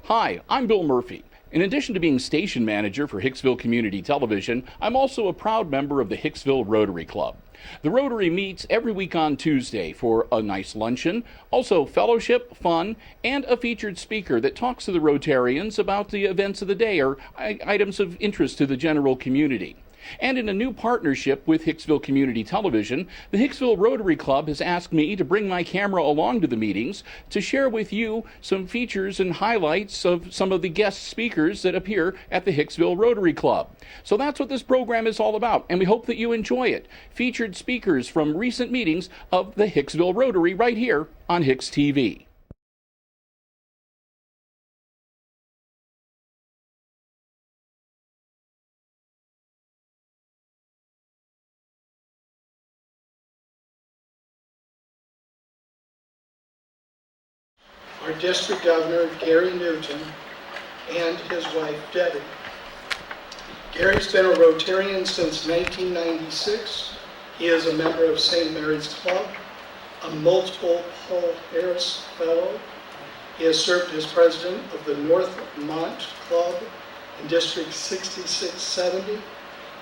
Hi, I'm Bill Murphy. In addition to being station manager for Hicksville Community Television, I'm also a proud member of the Hicksville Rotary Club. The Rotary meets every week on Tuesday for a nice luncheon, also fellowship, fun, and a featured speaker that talks to the Rotarians about the events of the day or items of interest to the general community. And in a new partnership with Hicksville Community Television, the Hicksville Rotary Club has asked me to bring my camera along to the meetings to share with you some features and highlights of some of the guest speakers that appear at the Hicksville Rotary Club. So that's what this program is all about, and we hope that you enjoy it. Featured speakers from recent meetings of the Hicksville Rotary right here on HIX-TV. Our district governor, Gary Newton, and his wife, Debbie. Gary's been a Rotarian since 1996. He is a member of St. Mary's Club, a multiple Paul Harris Fellow. He has served as president of the Northmont Club in District 6670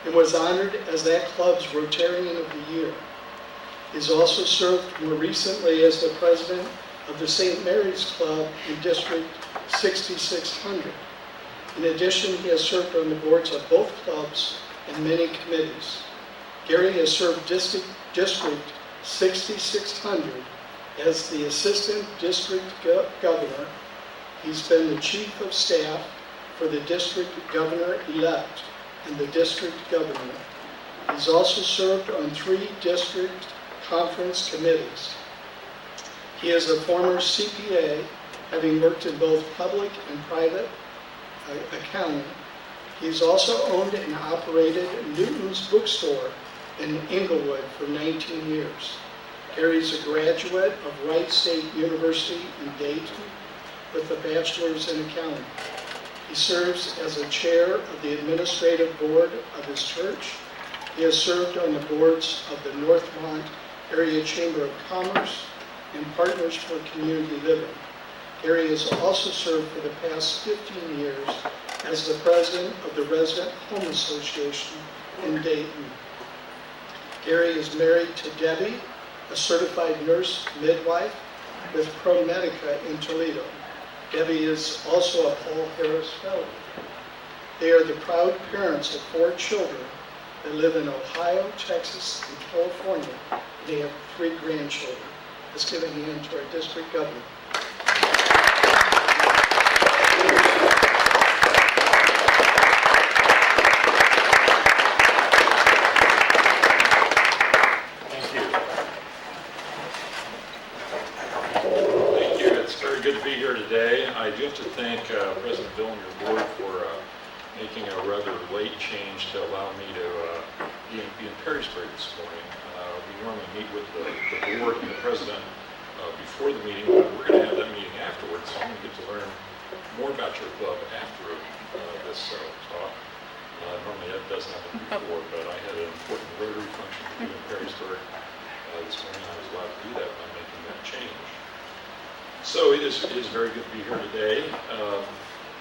and was honored as that club's Rotarian of the Year. He has also served more recently as the president of the St. Mary's Club in District 6600. In addition, he has served on the boards of both clubs and many committees. Gary has served District 6600 as the Assistant District Governor. He's been the Chief of Staff for the District Governor-elect and the District Governor. He's also served on 3 district conference committees. He is a former CPA, having worked in both public and private accounting. He's also owned and operated Newton's Bookstore in Englewood for 19 years. Gary's a graduate of Wright State University in Dayton with a bachelor's in accounting. He serves as a chair of the administrative board of his church. He has served on the boards of the Northmont Area Chamber of Commerce and Partners for Community Living. Gary has also served for the past 15 years as the president of the Resident Home Association in Dayton. Gary is married to Debbie, a certified nurse midwife with ProMedica in Toledo. Debbie is also a Paul Harris Fellow. They are the proud parents of 4 children that live in Ohio, Texas, and California. They have 3 grandchildren. Let's give a hand to our district governor. Thank you. Thank you. It's very good to be here today. I do have to thank President Bill and your board for making a rather late change to allow me to be in Perrysburg this morning. We normally meet with the board and the president before the meeting, but we're going to have that meeting afterwards, so I'm going to get to learn more about your club after this talk. Normally that doesn't happen before, but I had an important Rotary function to do in Perrysburg this morning. I was allowed to do that by making that change. So it is very good to be here today.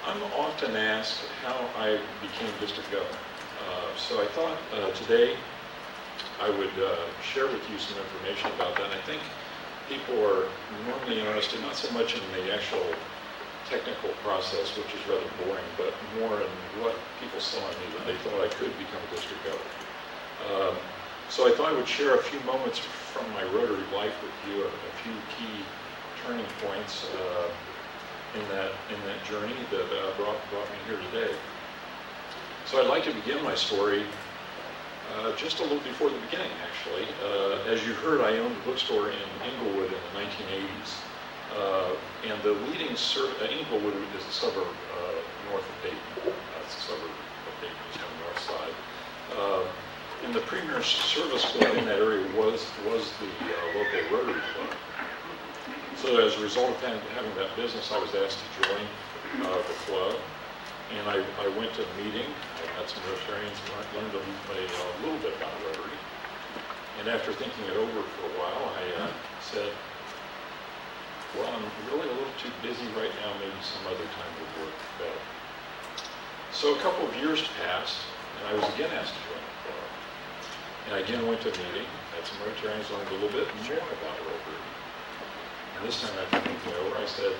I'm often asked how I became district governor. So I thought today I would share with you some information about that. And I think people are normally interested not so much in the actual technical process, which is rather boring, but more in what people saw in me that they thought I could become a district governor. So I thought I would share a few moments from my Rotary life with you, a few key turning points in that journey that brought me here today. So I'd like to begin my story just a little before the beginning, actually. As you heard, I owned a bookstore in Englewood in the 1980s. And the leading Englewood is a suburb north of Dayton. That's a suburb of Dayton, just on the north side. And the premier service club in that area was the local Rotary Club. So as a result of having that business, I was asked to join the club. And I went to a meeting, I met some Rotarians, and learned a little bit about Rotary. And after thinking it over for a while, I said, Well, I'm really a little too busy right now. Maybe some other time would work better. So a couple of years passed, and I was again asked to join the club. And I again went to a meeting, had some Rotarians, learned a little bit more about Rotary. And this time after thinking over, I said,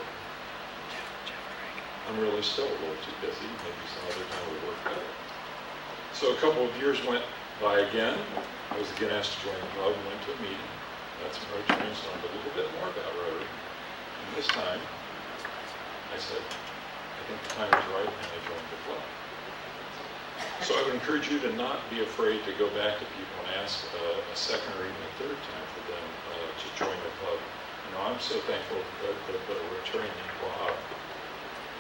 I'm really still a little too busy. Maybe some other time would work better. So a couple of years went by again. I was again asked to join the club and went to a meeting. Had some Rotarians, learned a little bit more about Rotary. And this time, I said, I think the time is right, and I joined the club. So I would encourage you to not be afraid to go back to people and ask a second or even a third time for them to join the club. You know, I'm so thankful that a Rotarian named Bob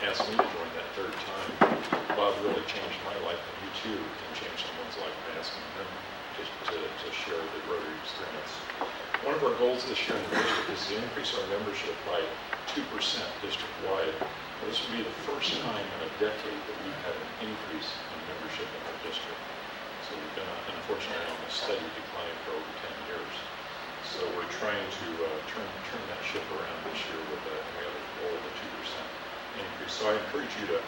asked me to join that third time. Bob really changed my life, and you too can change someone's life by asking them to share the Rotary experience. One of our goals this year in the district is to increase our membership by 2% district-wide. This will be the first time in a decade that we've had an increase in membership in our district. So we've been, unfortunately, on a steady decline for over 10 years. So we're trying to turn that ship around this year with we have a goal of a 2% increase. So I encourage you to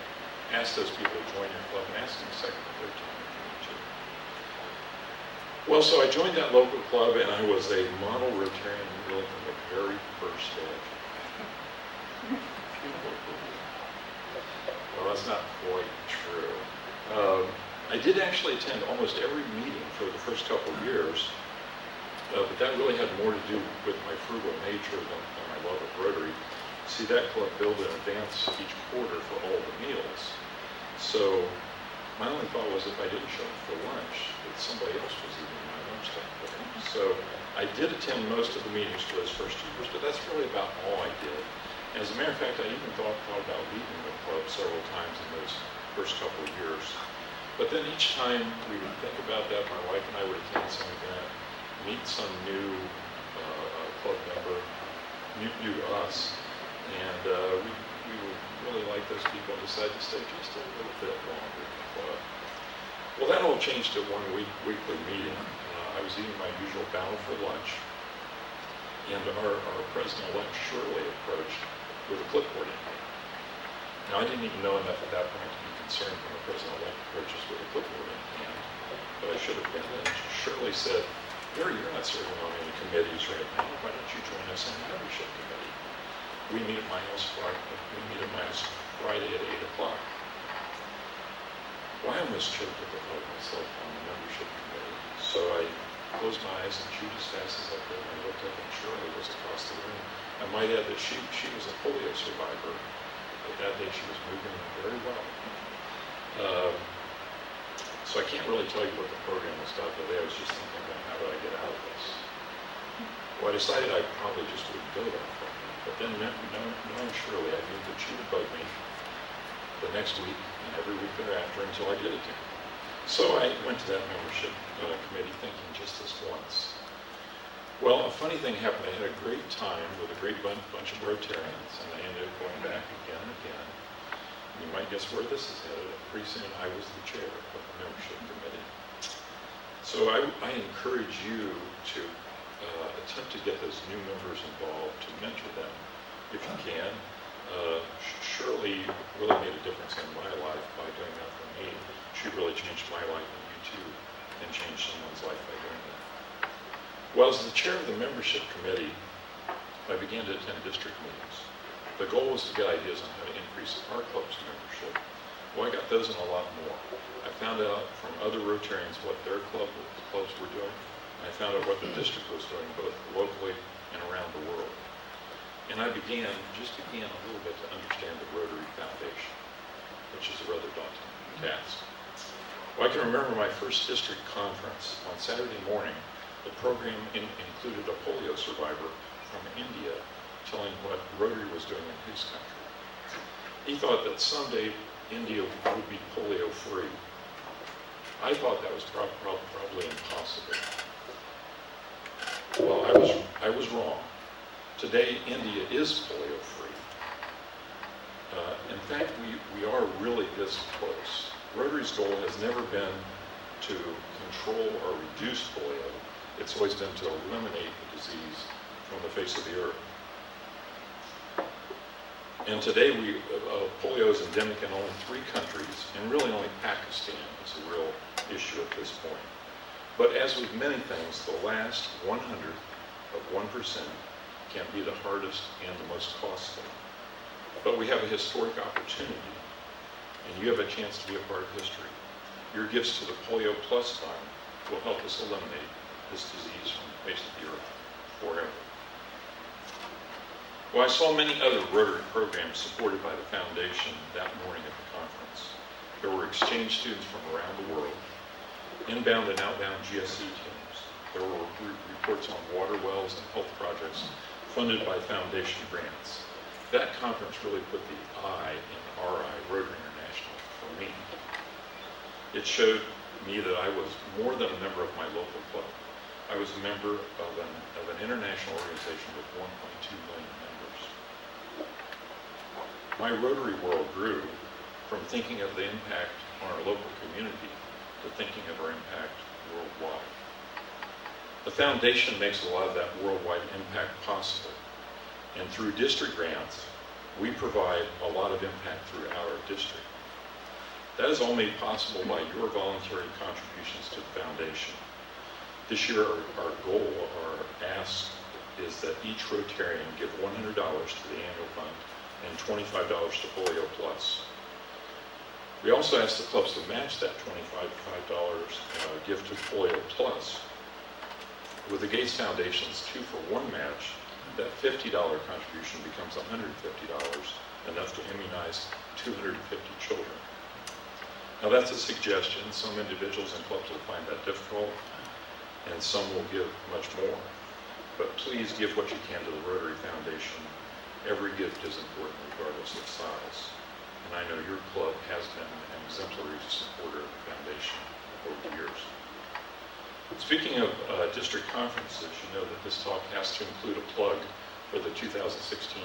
ask those people to join your club and ask them a second or third time if you need to. Well, so I joined that local club, and I was a model Rotarian really from the very first day. Well, that's not quite true. I did actually attend almost every meeting for the first couple of years, but that really had more to do with my frugal nature than my love of Rotary. See, that club billed in advance each quarter for all the meals. So my only thought was if I didn't show up for lunch, that somebody else was eating my lunch that day. So I did attend most of the meetings for those first 2 years, but that's really about all I did. As a matter of fact, I even thought about leaving the club several times in those first couple of years. But then each time we would think about that, my wife and I would attend some event, meet some new club member, new to us, and we would really like those people and decide to stay just a little bit longer in the club. Well, that all changed at one weekly meeting. I was eating my usual battle for lunch, and our president-elect Shirley approached with a clipboard in hand. Now, I didn't even know enough at that point to be concerned when the president-elect approaches with a clipboard in hand, but I should have been. And Shirley said, Gary, you're not serving on any committees right now. Why don't you join us on the membership committee? We meet at my house Friday at 8 o'clock. Well, I almost choked at the thought of myself on the membership committee. So I closed my eyes and chewed as fast as I could, and I looked up and Shirley was across the room. I might add that she was a polio survivor, but that day she was moving very well. So I can't really tell you what the program was about today. I was just thinking about how do I get out of this. Well, I decided I probably just wouldn't go that far. But then knowing Shirley, I knew that she would bug me the next week and every week thereafter until I did attend. So I went to that membership committee thinking just this once. Well, a funny thing happened. I had a great time with a great bunch of Rotarians, and I ended up going back again and again. You might guess where this is headed. Pretty soon I was the chair of the membership committee. So I encourage you to attempt to get those new members involved, to mentor them if you can. Shirley really made a difference in my life by doing that for me. She really changed my life, and you too can change someone's life by doing that. Well, as the chair of the membership committee, I began to attend district meetings. The goal was to get ideas on how to increase our club's membership. Well, I got those and a lot more. I found out from other Rotarians what their clubs were doing, and I found out what the district was doing, both locally and around the world. And I began a little bit to understand the Rotary Foundation, which is a rather daunting task. Well, I can remember my first district conference. On Saturday morning, the program included a polio survivor from India telling what Rotary was doing in his country. He thought that someday India would be polio-free. I thought that was probably impossible. Well, I was wrong. Today, India is polio-free. In fact, we are really this close. Rotary's goal has never been to control or reduce polio. It's always been to eliminate the disease from the face of the earth. And today, polio is endemic in only 3 countries, and really only Pakistan is a real issue at this point. But as with many things, the last 100th of 1% can be the hardest and the most costly. But we have a historic opportunity, and you have a chance to be a part of history. Your gifts to the Polio Plus Fund will help us eliminate this disease from the face of the earth forever. Well, I saw many other Rotary programs supported by the Foundation that morning at the conference. There were exchange students from around the world, inbound and outbound GSE teams. There were reports on water wells and health projects funded by Foundation grants. That conference really put the I in RI, Rotary International, for me. It showed me that I was more than a member of my local club. I was a member of an international organization with 1.2 million members. My Rotary world grew from thinking of the impact on our local community to thinking of our impact worldwide. The Foundation makes a lot of that worldwide impact possible. And through district grants, we provide a lot of impact throughout our district. That is all made possible by your voluntary contributions to the Foundation. This year, our goal, our ask, is that each Rotarian give $100 to the annual fund and $25 to Polio Plus. We also ask the clubs to match that $25 gift to Polio Plus. With the Gates Foundation's 2-for-1 match, that $50 contribution becomes $150, enough to immunize 250 children. Now that's a suggestion. Some individuals and clubs will find that difficult, and some will give much more. But please give what you can to the Rotary Foundation. Every gift is important regardless of size. And I know your club has been an exemplary supporter of the Foundation over the years. Speaking of district conferences, you know that this talk has to include a plug for the 2016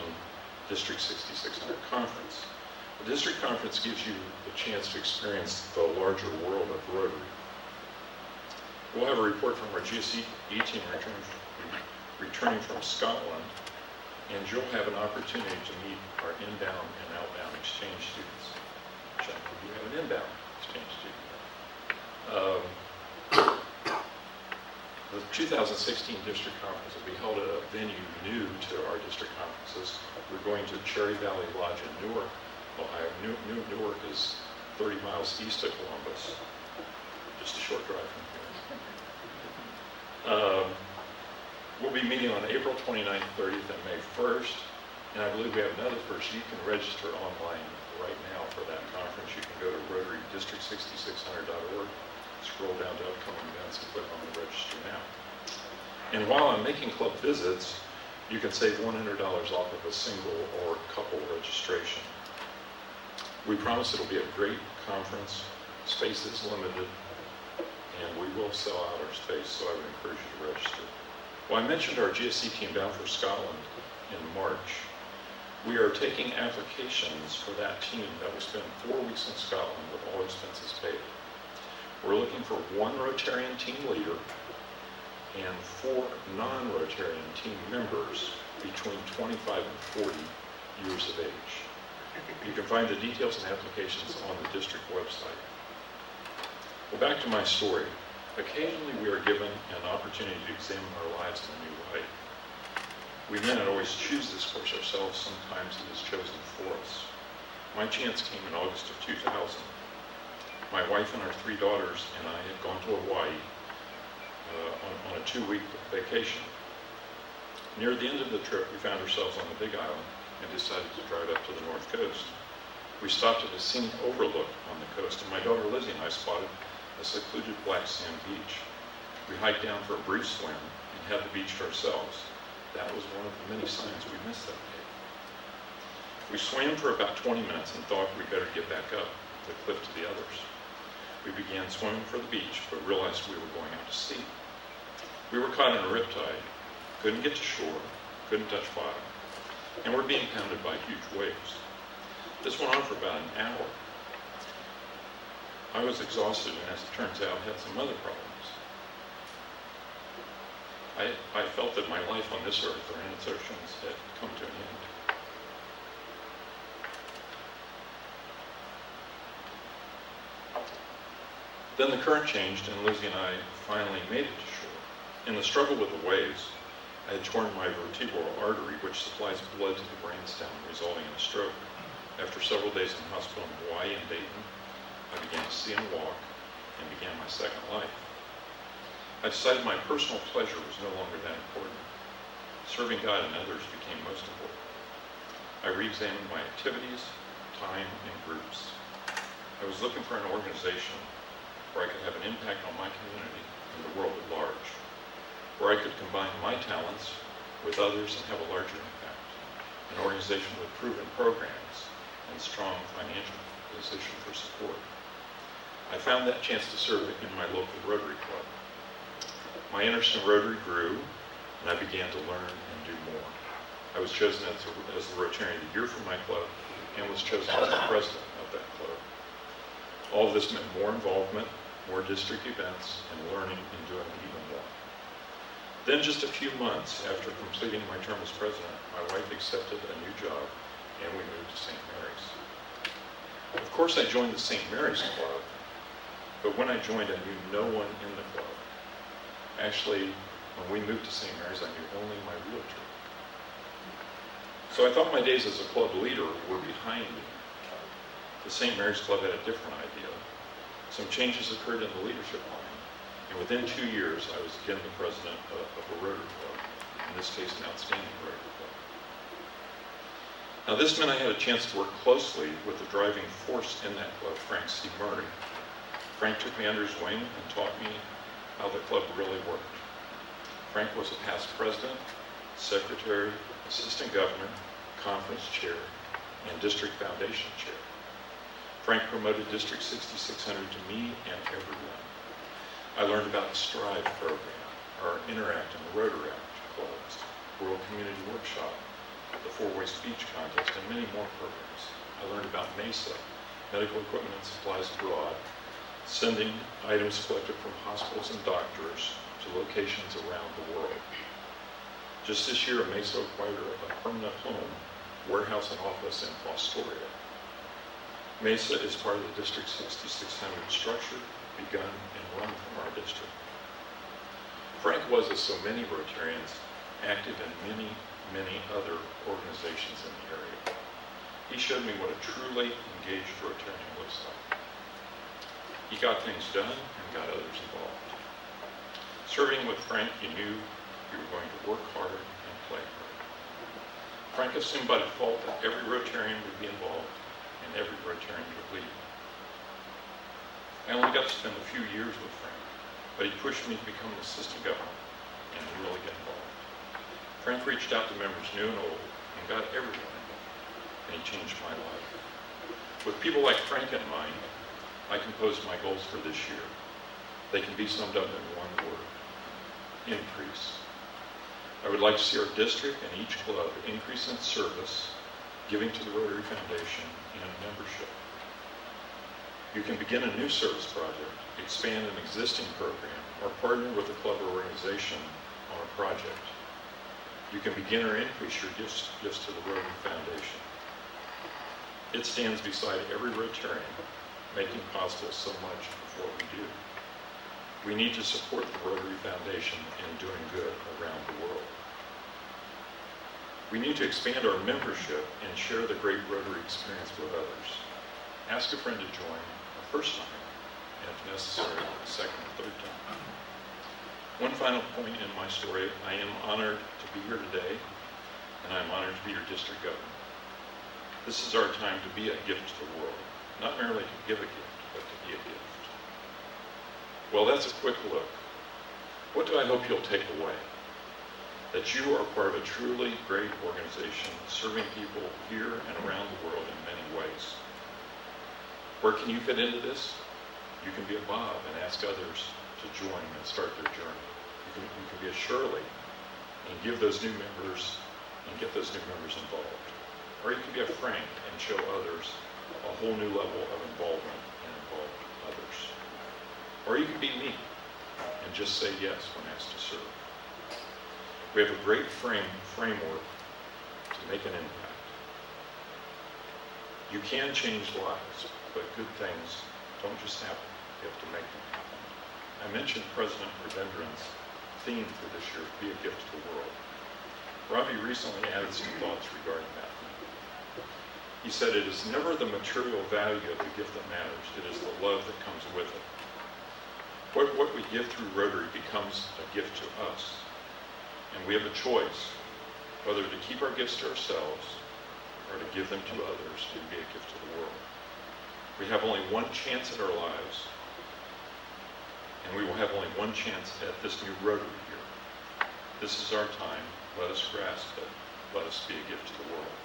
District 6600 Conference. The district conference gives you the chance to experience the larger world of Rotary. We'll have a report from our GSE team returning from Scotland, and you'll have an opportunity to meet our inbound and outbound exchange students. Check, you have an inbound exchange student. The 2016 district conference will be held at a venue new to our district conferences. We're going to Cherry Valley Lodge in Newark, Ohio. Newark is 30 miles east of Columbus, just a short drive from here. We'll be meeting on April 29th, 30th, and May 1st, and I believe we have another first. You can register online right now for that conference. You can go to RotaryDistrict6600.org, scroll down to upcoming events, and click on the register now. And while I'm making club visits, you can save $100 off of a single or couple registration. We promise it'll be a great conference. Space is limited, and we will sell out our space, so I would encourage you to register. Well, I mentioned our GSC team bound for Scotland in March. We are taking applications for that team that will spend 4 weeks in Scotland with all expenses paid. We're looking for 1 Rotarian team leader and 4 non-Rotarian team members between 25 and 40 years of age. You can find the details and applications on the district website. Well, back to my story. Occasionally we are given an opportunity to examine our lives in a new light. We may not always choose this course ourselves. Sometimes it is chosen for us. My chance came in August of 2000. My wife and our 3 daughters and I had gone to Hawaii on a 2-week vacation. Near the end of the trip, we found ourselves on the Big Island and decided to drive up to the north coast. We stopped at a scenic overlook on the coast, and my daughter Lizzie and I spotted a secluded black sand beach. We hiked down for a brief swim and had the beach to ourselves. That was one of the many signs we missed that day. We swam for about 20 minutes and thought we'd better get back up the cliff to the others. We began swimming for the beach, but realized we were going out to sea. We were caught in a riptide, couldn't get to shore, couldn't touch bottom, and were being pounded by huge waves. This went on for about an hour. I was exhausted and, as it turns out, had some other problems. I felt that my life on this earth or in its oceans had come to an end. Then the current changed, and Lizzie and I finally made it to shore. In the struggle with the waves, I had torn my vertebral artery, which supplies blood to the brainstem, resulting in a stroke. After several days in hospital in Hawaii and Dayton, I began to see and walk, and began my second life. I decided my personal pleasure was no longer that important. Serving God and others became most important. I re-examined my activities, time, and groups. I was looking for an organization where I could have an impact on my community and the world at large, where I could combine my talents with others and have a larger impact, an organization with proven programs and strong financial position for support. I found that chance to serve in my local Rotary Club. My interest in Rotary grew, and I began to learn and do more. I was chosen as the Rotarian of the Year for my club, and was chosen as the president of that club. All of this meant more involvement, more district events, and learning and doing even more. Then just a few months after completing my term as president, my wife accepted a new job, and we moved to St. Mary's. Of course, I joined the St. Mary's Club, but when I joined, I knew no one in the club. Actually, when we moved to St. Mary's, I knew only my realtor. So I thought my days as a club leader were behind me. The St. Mary's Club had a different idea. Some changes occurred in the leadership line, and within 2 years, I was again the president of a Rotary Club, in this case, an outstanding Rotary Club. Now, this meant I had a chance to work closely with the driving force in that club, Frank C. Murray. Frank took me under his wing and taught me how the club really worked. Frank was a past president, secretary, assistant governor, conference chair, and district foundation chair. Frank promoted District 6600 to me and everyone. I learned about the STRIVE program, our Interact and the Rotaract clubs, World Community Workshop, the four-way speech contest, and many more programs. I learned about MESA, medical equipment and supplies abroad, sending items collected from hospitals and doctors to locations around the world. Just this year, MESA acquired a permanent home, warehouse, and office in Fostoria. MESA is part of the District 6600 structure, begun and run from our district. Frank was, as so many Rotarians, active in many, many other organizations in the area. He showed me what a truly engaged Rotarian looks like. He got things done and got others involved. Serving with Frank, you knew you were going to work hard and play hard. Frank assumed by default that every Rotarian would be involved and every Rotarian would lead. I only got to spend a few years with Frank, but he pushed me to become an assistant governor and really get involved. Frank reached out to members new and old and got everyone involved, and he changed my life. With people like Frank in mind, I composed my goals for this year. They can be summed up in one word: increase. I would like to see our district and each club increase in service, giving to the Rotary Foundation, and membership. You can begin a new service project, expand an existing program, or partner with a club or organization on a project. You can begin or increase your gifts to the Rotary Foundation. It stands beside every Rotarian, making possible so much of what we do. We need to support the Rotary Foundation in doing good around the world. We need to expand our membership and share the great Rotary experience with others. Ask a friend to join the first time, and if necessary, the second and third time. One final point in my story: I am honored to be here today, and I'm honored to be your district governor. This is our time to be a gift to the world, not merely to give a gift, but to be a gift. Well, that's a quick look. What do I hope you'll take away? That you are part of a truly great organization serving people here and around the world in many ways. Where can you fit into this? You can be a Bob and ask others to join and start their journey. You can be a Shirley and give those new members and get those new members involved. Or you can be a Frank and show others a whole new level of involvement and involve others. Or you can be me and just say yes when asked to serve. We have a great framework to make an impact. You can change lives, but good things don't just happen. We have to make them happen. I mentioned President Prodendron's theme for this year, Be a Gift to the World. Robbie recently added some thoughts regarding that theme. He said, it is never the material value of the gift that matters, it is the love that comes with it. What we give through Rotary becomes a gift to us, and we have a choice whether to keep our gifts to ourselves or to give them to others to be a gift to the world. We have only one chance at our lives, and we will have only one chance at this new Rotary year. This is our time. Let us grasp it. Let us be a gift to the world.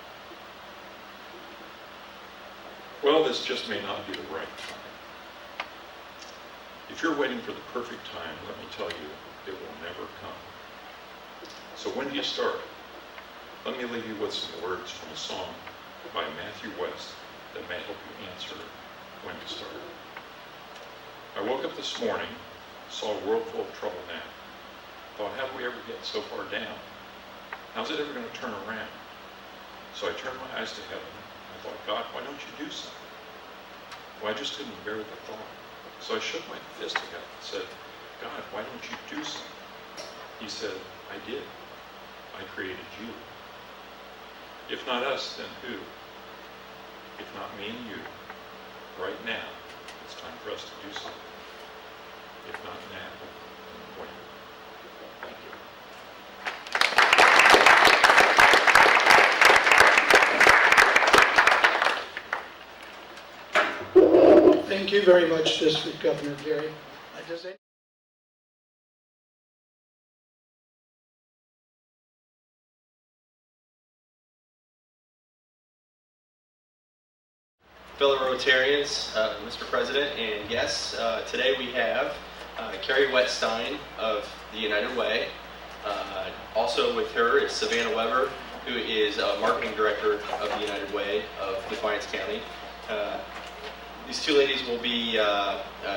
Well, this just may not be the right time. If you're waiting for the perfect time, let me tell you, it will never come. So when do you start? Let me leave you with some words from a song by Matthew West that may help you answer when to start. I woke up this morning, saw a world full of trouble now. Thought, how do we ever get so far down? How's it ever going to turn around? So I turned my eyes to heaven. I thought, God, why don't you do something? Well, I just couldn't bear the thought. So I shook my fist at God and said, God, why don't you do something? He said, I did. I created you. If not us, then who? If not me and you, right now, it's time for us to do something. If not now, then when? Thank you. Thank you very much, District Governor Gary. Does any- Fellow Rotarians, Mr. President, and guests, today we have Carrie Wetstein of the United Way. Also with her is Savannah Weber, who is Marketing Director of the United Way of Defiance County. These two ladies will be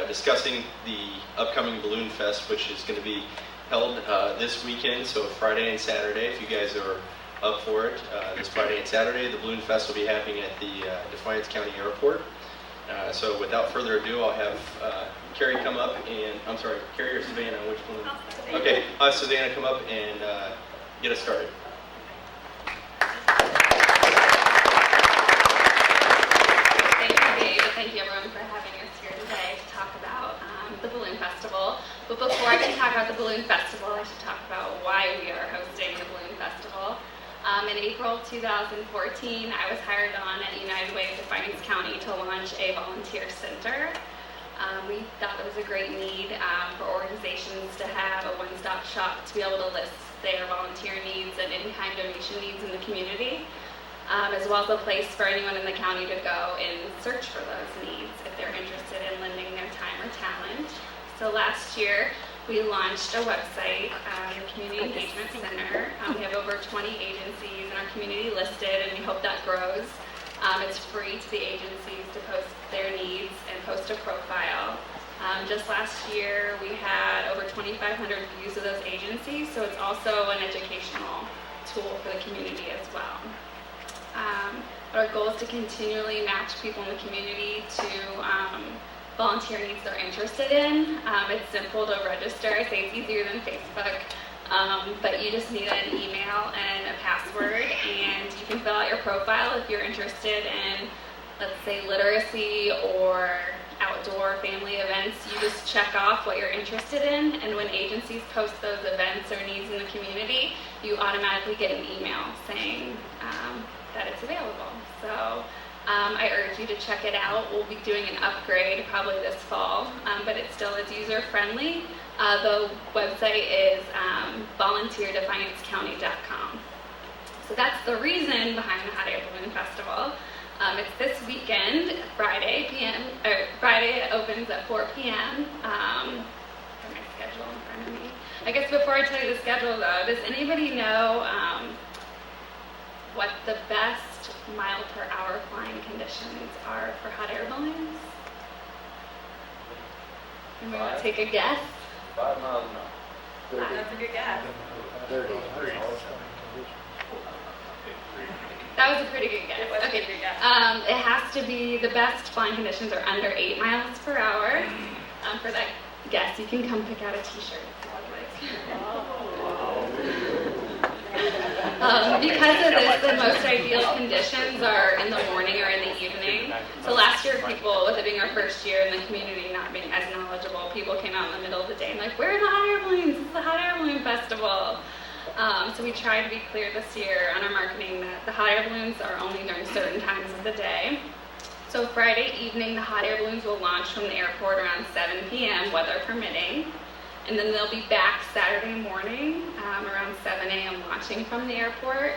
discussing the upcoming Balloon Fest, which is going to be held this weekend, so Friday and Saturday, if you guys are up for it. This Friday and Saturday, the Balloon Fest will be happening at the Defiance County Airport. So without further ado, I'll have Carrie come up and, I'm sorry, Carrie or Savannah, which one? Okay, I'll have Savannah come up and get us started. Thank you, Dave. Thank you, everyone, for having us here today to talk about the Balloon Festival. But before I can talk about the Balloon Festival, I should talk about why we are hosting the Balloon Festival. In April 2014, I was hired on at United Way of Defiance County to launch a volunteer center. We thought there was a great need for organizations to have a one-stop shop to be able to list their volunteer needs and in-kind donation needs in the community, as well as a place for anyone in the county to go and search for those needs if they're interested in lending their time or talent. So last year, we launched a website, the Community Engagement Center. We have over 20 agencies in our community listed, and we hope that grows. It's free to the agencies to post their needs and post a profile. Just last year, we had over 2,500 views of those agencies, so it's also an educational tool for the community as well. Our goal is to continually match people in the community to volunteer needs they're interested in. It's simple to register. I say it's easier than Facebook, but you just need an email and a password, and you can fill out your profile if you're interested in, let's say, literacy or outdoor family events. You just check off what you're interested in, and when agencies post those events or needs in the community, you automatically get an email saying that it's available. So I urge you to check it out. We'll be doing an upgrade probably this fall, but it still is user-friendly. The website is volunteerdefiancecounty.com. So that's the reason behind the Hot Air Balloon Festival. It's this weekend, Friday it opens at 4 p.m. Got my schedule in front of me. I guess before I tell you the schedule though, does anybody know what the best mile per hour flying conditions are for hot air balloons? Anybody want to take a guess? 5 miles an hour. That's a good guess. 30. That was a pretty good guess. Okay. It has to be, the best flying conditions are under 8 miles per hour. For that guest, you can come pick out a t-shirt if you like. Because of this, the most ideal conditions are in the morning or in the evening. So last year, people, with it being our first year in the community not being as knowledgeable, people came out in the middle of the day and like, where are the hot air balloons? This is the hot air balloon festival. So we tried to be clear this year on our marketing that the hot air balloons are only during certain times of the day. So Friday evening, the hot air balloons will launch from the airport around 7 p.m., weather permitting. And then they'll be back Saturday morning around 7 a.m. launching from the airport.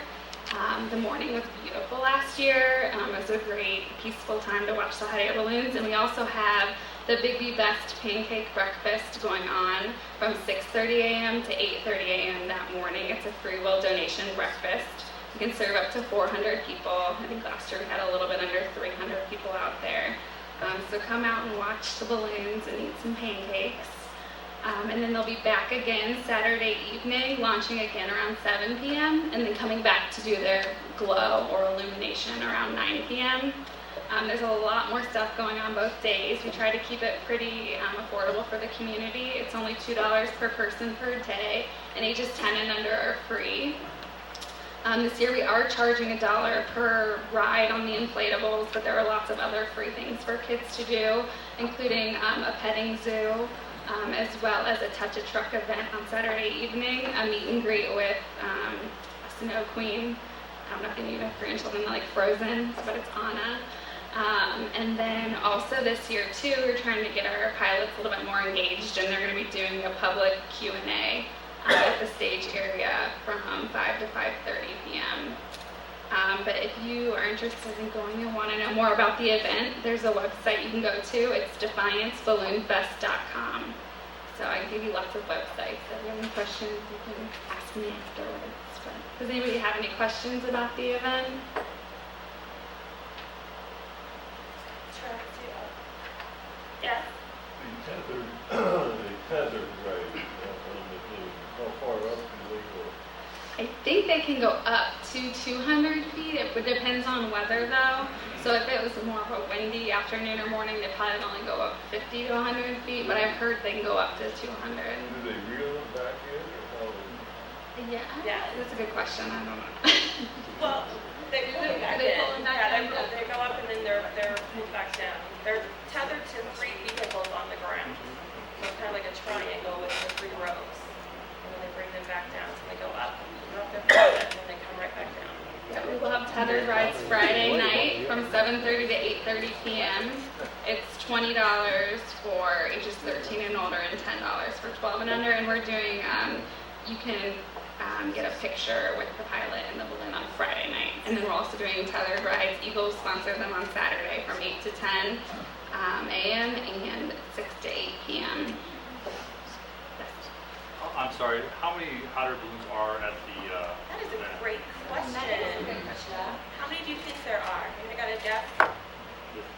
The morning was beautiful last year. It was a great, peaceful time to watch the hot air balloons. And we also have the Big B Best Pancake Breakfast going on from 6:30 a.m. to 8:30 a.m. that morning. It's a free will donation breakfast. You can serve up to 400 people. I think last year we had a little bit under 300 people out there. So come out and watch the balloons and eat some pancakes. And then they'll be back again Saturday evening, launching again around 7 p.m. and then coming back to do their glow or illumination around 9 p.m. There's a lot more stuff going on both days. We try to keep it pretty affordable for the community. It's only $2 per person per day, and ages 10 and under are free. This year we are charging $1 per ride on the inflatables, but there are lots of other free things for kids to do, including a petting zoo, as well as a Touch a Truck event on Saturday evening, a meet and greet with a Snow Queen. I don't know if any of you have grandchildren that like Frozen, but it's Anna. And then also this year too, we're trying to get our pilots a little bit more engaged, and they're going to be doing a public Q&A at the stage area from 5 to 5:30 p.m. But if you are interested in going and want to know more about the event, there's a website you can go to. It's defianceballoonfest.com. So I can give you lots of websites. If you have any questions, you can ask me afterwards. But does anybody have any questions about the event? Yes. The tether rate on the balloon, how far up can they go? I think they can go up to 200 feet. It depends on weather though. So if it was more of a windy afternoon or morning, they probably would only go up 50 to 100 feet, but I've heard they can go up to 200. Do they reel them back in or how? Yeah, that's a good question. I don't know. Well, they pull them back They in. pull them back Yeah, in? they go up and then they're pulled back down. They're tethered to 3 vehicles on the ground. So it's kind of like a triangle with the 3 rows. And then they bring them back down. So they go up their foot, and then they come right back down. Yeah, we will have tethered rides Friday night from 7:30 to 8:30 p.m. It's $20 for ages 13 and older and $10 for 12 and under. And we're doing, you can get a picture with the pilot and the balloon on Friday night. And then we're also doing tethered rides. Eagles sponsor them on Saturday from 8 to 10 a.m. and 6 to 8 p.m. I'm sorry, how many hot air balloons are at the That is a event? great question. How many do you think there are? Maybe I got a guess.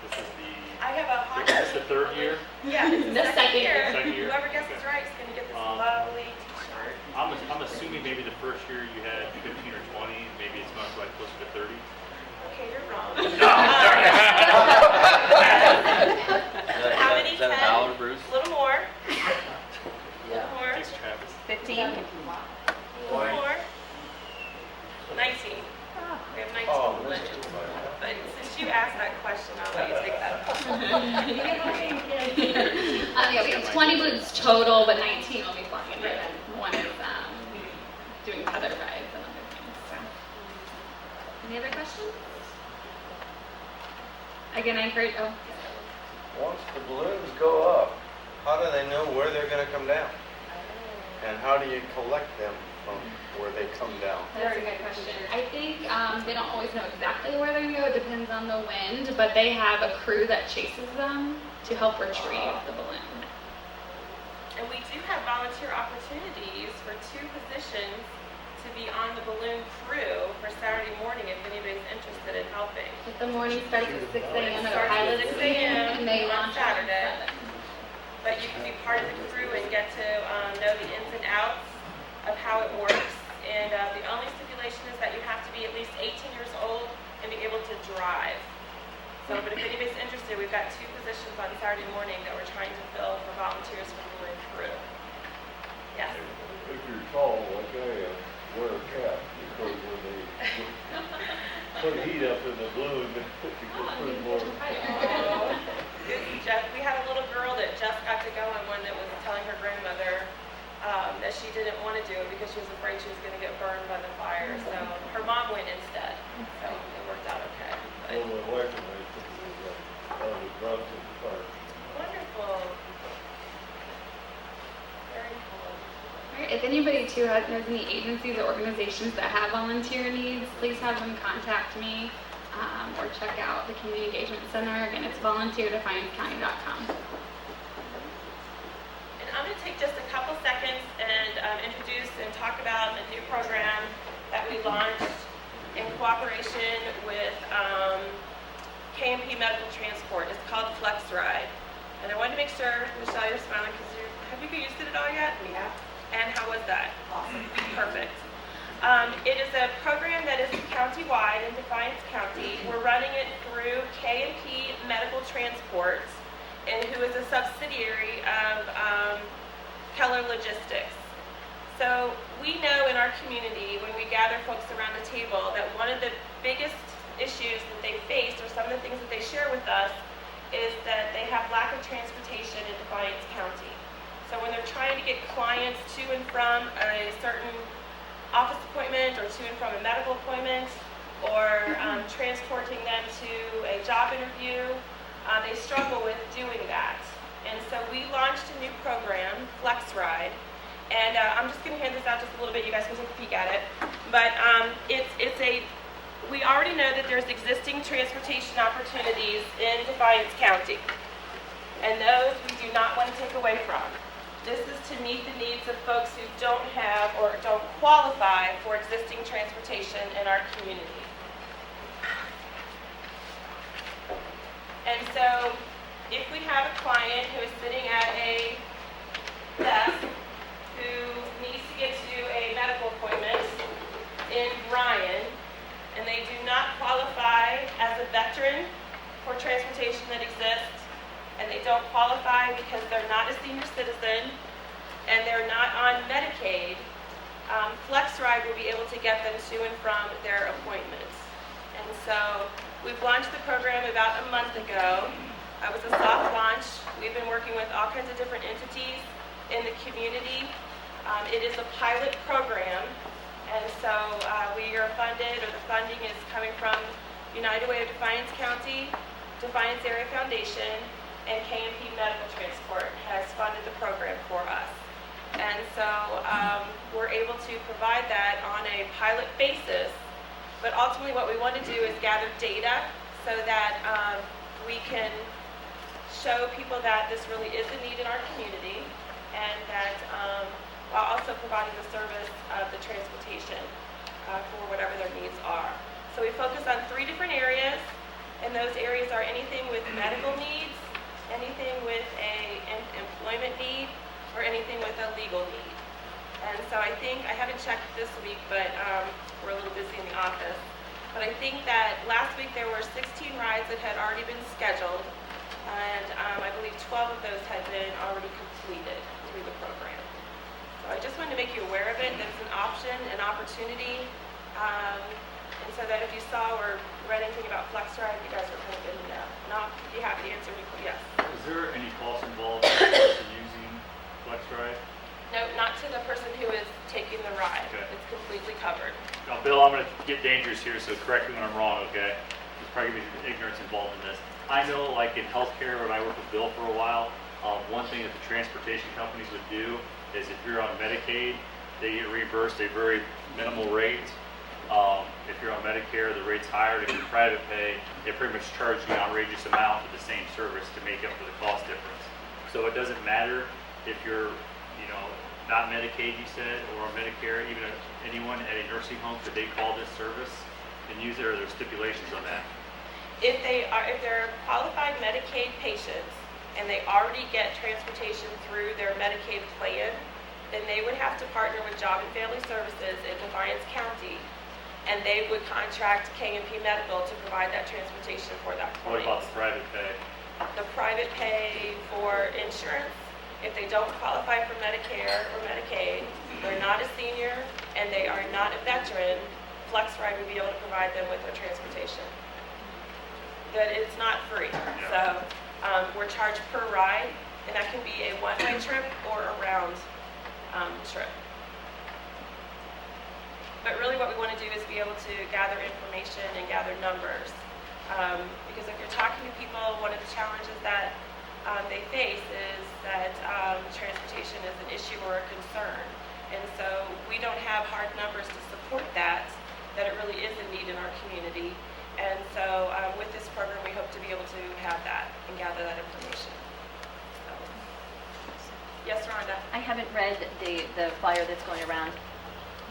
This is the, I have a hot this is the third year? Yeah, it's The the second second year. Second year? Whoever guesses Okay. right is going to get this Um, lovely t-shirt. I'm assuming maybe the first year you had 15 or 20, maybe it's gone to like closer to 30. Okay, you're wrong. How How many? Is that 10? $1, Bruce? A little more. A little more. Thanks, Travis. 15. A little more. 19. We have 19 balloons. But since you asked that question, I'll let you take that. Yeah, we have 20 balloons total, but 19 will be flying in the event. One is doing other rides and other things. So. Any other questions? Again, I encourage. Oh, Once the balloons go up, how do they know where they're going to come down? And how do you collect them from where they come down? that's a good question. I think they don't always know exactly where they're going to go. It depends on the wind, but they have a crew that chases them to help retrieve the balloon. And we do have volunteer opportunities for 2 positions to be on the balloon crew for Saturday morning if anybody's interested in helping. If the morning starts at 6 a.m. at a Starts at pilot 6 station, a.m. and they on launch around Saturday. 7. But you can be part of the crew and get to know the ins and outs of how it works. And the only stipulation is that you have to be at least 18 years old and be able to drive. So, but if anybody's interested, we've we've got 2 positions on Saturday morning that we're trying to fill for volunteers for the balloon crew. Yes. If you're tall like I am, wear a cap, because when they put heat up in the balloon, it gets pretty warm. We had a little girl that just got to go on one that was telling her grandmother that she didn't want to do it because she was afraid she was going to get burned by the fire. So her mom went instead. So it worked out okay. But Well, my wife and I took it on the drums in the park. wonderful. Very cool. Alright, if anybody too knows any agencies or organizations that have volunteer needs, please have them contact me or check out the Community Engagement Center. Again, it's volunteerdefiancecounty.com. And I'm going to take just a couple seconds and introduce and talk about a new program that we launched in cooperation with K&P Medical Transport. It's called Flex Ride. And I wanted to make sure, Michelle, you're smiling because have you used it at all yet? We have. And how was that? Awesome. Perfect. It is a program that is county-wide in Defiance County. We're running it through K&P Medical Transport, and who is a subsidiary of Keller Logistics. So we know in our community, when we gather folks around the table, that one of the biggest issues that they face, or some of the things that they share with us, is that they have lack of transportation in Defiance County. So when they're trying to get clients to and from a certain office appointment or to and from a medical appointment, or transporting them to a job interview, they struggle with doing that. And so we launched a new program, Flex Ride, and I'm just going to hand this out just a little bit. You guys can take a peek at it. But we already know that there's existing transportation opportunities in Defiance County, and those we do not want to take away from. This is to meet the needs of folks who don't have or don't qualify for existing transportation in our community. And so, if we have a client who is sitting at a desk who needs to get to a medical appointment in Bryan, and they do not qualify as a veteran for transportation that exists, and they don't qualify because they're not a senior citizen and they're not on Medicaid, Flex Ride will be able to get them to and from their appointments. And so we've launched the program about a month ago. It was a soft launch. We've been working with all kinds of different entities in the community. It is a pilot program, and so we are funded, or the funding is coming from United Way of Defiance County, Defiance Area Foundation, and K&P Medical Transport has funded the program for us. And so we're able to provide that on a pilot basis, but ultimately what we want to do is gather data so that we can show people that this really is a need in our community, and that while also providing the service of the transportation for whatever their needs are. So we focus on 3 different areas, and those areas are anything with medical needs, anything with an employment need, or anything with a legal need. And so I think, I haven't checked this week, but we're a little busy in the office. But I think that last week there were 16 rides that had already been scheduled, and I believe 12 of those had been already completed through the program. So I just wanted to make you aware of it, that it's an option, an opportunity, and so that if you saw or read anything about Flex Ride, you guys are kind of in the know. And I'll be happy to answer any questions. Yes? Is there any cost involved in the person using Flex Ride? No, not to the person who is taking the ride. Okay. It's completely covered. Now, Bill, I'm going to get dangerous here, so correct me when I'm wrong, okay? There's probably going to be ignorance involved in this. I know, like in healthcare, when I worked with Bill for a while, one thing that the transportation companies would do is if you're on Medicaid, they get reimbursed a very minimal rate. If you're on Medicare, the rate's higher. If you're private pay, they pretty much charge you an outrageous amount for the same service to make up for the cost difference. So it doesn't matter if you're, not Medicaid, you said, or on Medicare, even if anyone at a nursing home, could they call this service and use it, or are there stipulations on that? If they're qualified Medicaid patients and they already get transportation through their Medicaid plan, then they would have to partner with Job and Family Services in Defiance County, and they would contract K&P Medical to provide that transportation for that What client. about the private pay? the private pay for insurance. If they don't qualify for Medicare or Medicaid, they're not a senior, and they are not a veteran, FlexRide would be able to provide them with their transportation. That it's not free. So we're charged per ride, and that can be a one-way trip or a round trip. But really what we want to do is be able to gather information and gather numbers. Because if you're talking to people, one of the challenges that they face is that transportation is an issue or a concern. And so we don't have hard numbers to support that it really is a need in our community. And so with this program, we hope to be able to have that and gather that information. So. Yes, Rhonda? I haven't read the flyer that's going around.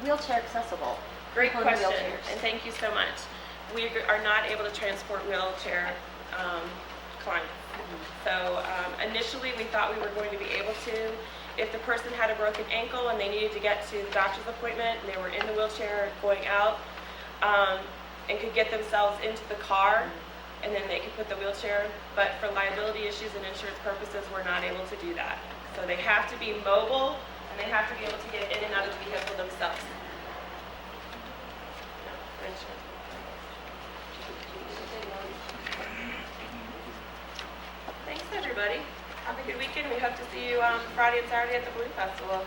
Wheelchair accessible. Great People in question, wheelchairs. and thank you so much. We are not able to transport wheelchair clients. So initially, we thought we were going to be able to. If the person had a broken ankle and they needed to get to the doctor's appointment, and they were in the wheelchair going out, and could get themselves into the car, and then they could put the wheelchair, but for liability issues and insurance purposes, we're not able to do that. So they have to be mobile, and they have to be able to get in and out of the vehicle themselves. Thanks, everybody. Have a good weekend. We hope to see you Friday and Saturday at the Balloon Festival.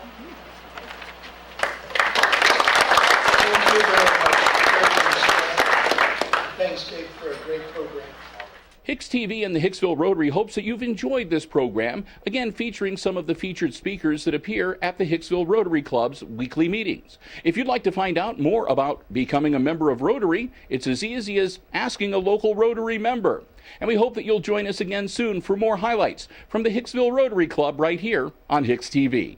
Thank you very much. Thanks, Dave, for a great program. HIX-TV and the Hicksville Rotary hopes that you've enjoyed this program, again featuring some of the featured speakers that appear at the Hicksville Rotary Club's weekly meetings. If you'd like to find out more about becoming a member of Rotary, it's as easy as asking a local Rotary member. And we hope that you'll join us again soon for more highlights from the Hicksville Rotary Club right here on HIX-TV.